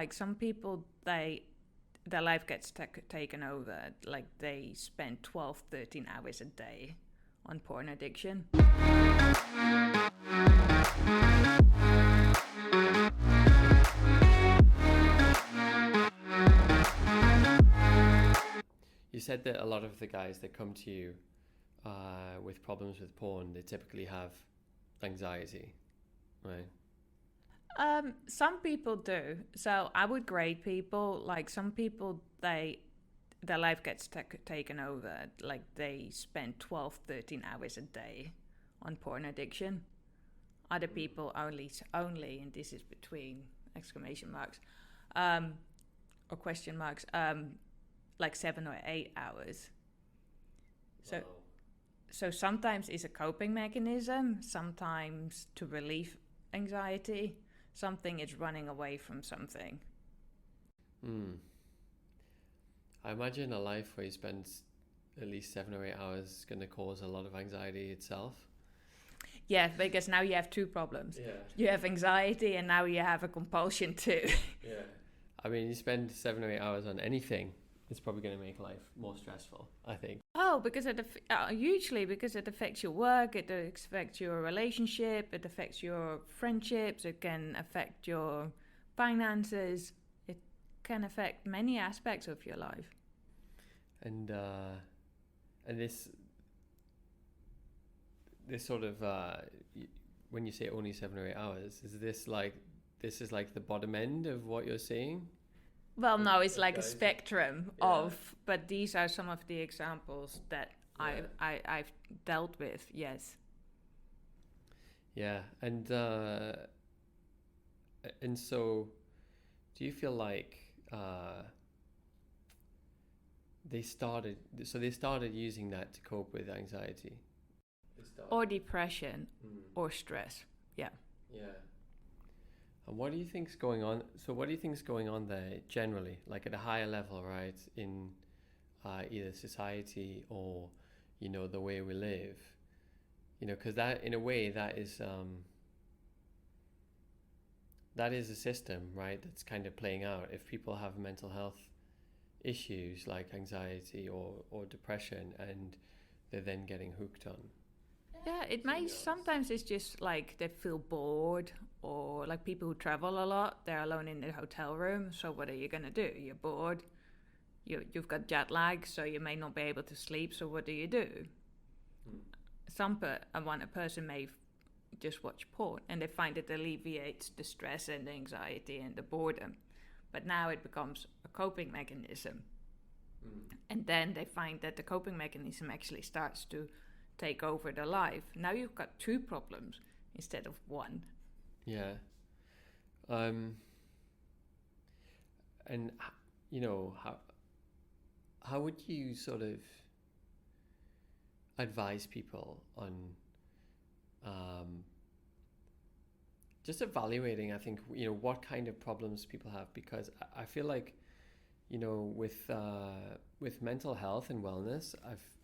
Like some people, their life gets taken over. Like they spend 12, 13 hours a day on porn addiction. You said that a lot of the guys that come to you with problems with porn, they typically have anxiety, right? Some people do. So I would grade people. Like some people, their life gets taken over. Like they spend 12, 13 hours a day on porn addiction. Other people only, and this is between exclamation marks, or question marks, like 7 or 8 hours. Wow. So sometimes it's a coping mechanism, sometimes to relieve anxiety, something is running away from something. I imagine a life where you spend at least 7 or 8 hours is going to cause a lot of anxiety itself. Yeah, because now you have two problems. Yeah. You have anxiety and now you have a compulsion too. Yeah. I mean, you spend 7 or 8 hours on anything, it's probably going to make life more stressful, I think. Oh, because hugely because it affects your work, it affects your relationship, it affects your friendships, it can affect your finances, it can affect many aspects of your life. And this sort of when you say only 7 or 8 hours, is this like the bottom end of what you're seeing? Well, no, it's like a spectrum of, but these are some of the examples that I've dealt with. Yes. Yeah, and so, do you feel like they started using that to cope with anxiety, or depression, or stress? Yeah. Yeah. And what do you think's going on? So what do you think's going on there generally, like at a higher level, right, in either society or, the way we live? Because that, in a way, that is a system, right, that's kind of playing out. If people have mental health issues like anxiety or depression, and they're then getting hooked on. Yeah, it may sometimes it's just like they feel bored, or like people who travel a lot, they're alone in their hotel room. So what are you gonna do? You're bored. You've got jet lag, so you may not be able to sleep. So what do you do? A person may just watch porn, and they find it alleviates the stress and the anxiety and the boredom. But now it becomes a coping mechanism, and then they find that the coping mechanism actually starts to take over their life. Now you've got two problems instead of one. Yeah. And how would you sort of advise people on just evaluating, I think, what kind of problems people have? Because I feel like, with mental health and wellness,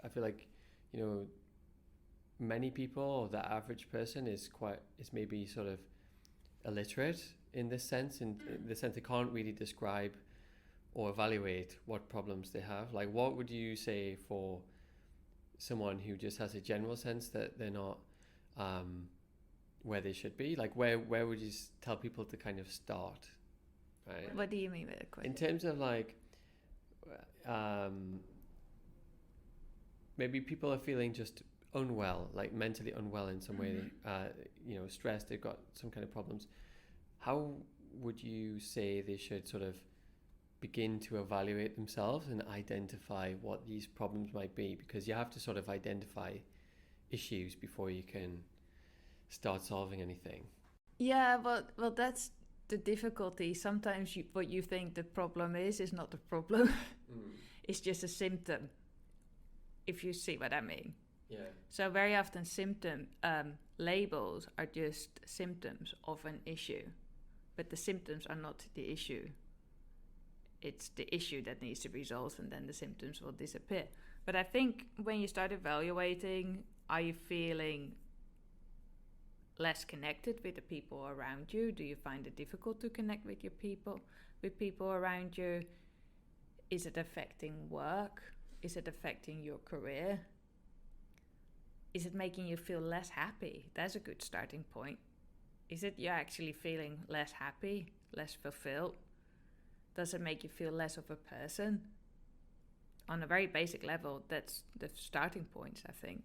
I feel like, many people, or the average person, is maybe sort of illiterate in this sense, in the sense they can't really describe or evaluate what problems they have. Like, what would you say for someone who just has a general sense that they're not where they should be? Like, where would you tell people to kind of start, right? What do you mean by the question? In terms of like maybe people are feeling just unwell, like mentally unwell in some way, stressed, they've got some kind of problems. How would you say they should sort of begin to evaluate themselves and identify what these problems might be? Because you have to sort of identify issues before you can start solving anything. Yeah, well, that's the difficulty. Sometimes what you think the problem is not the problem. It's just a symptom, if you see what I mean. Yeah. So very often symptom labels are just symptoms of an issue, but the symptoms are not the issue. It's the issue that needs to be resolved, and then the symptoms will disappear. But I think when you start evaluating, are you feeling less connected with the people around you? Do you find it difficult to connect with your people? with people around you? Is it affecting work? Is it affecting your career? Is it making you feel less happy? That's a good starting point. Is it you're actually feeling less happy, less fulfilled? Does it make you feel less of a person? On a very basic level, that's the starting points, I think.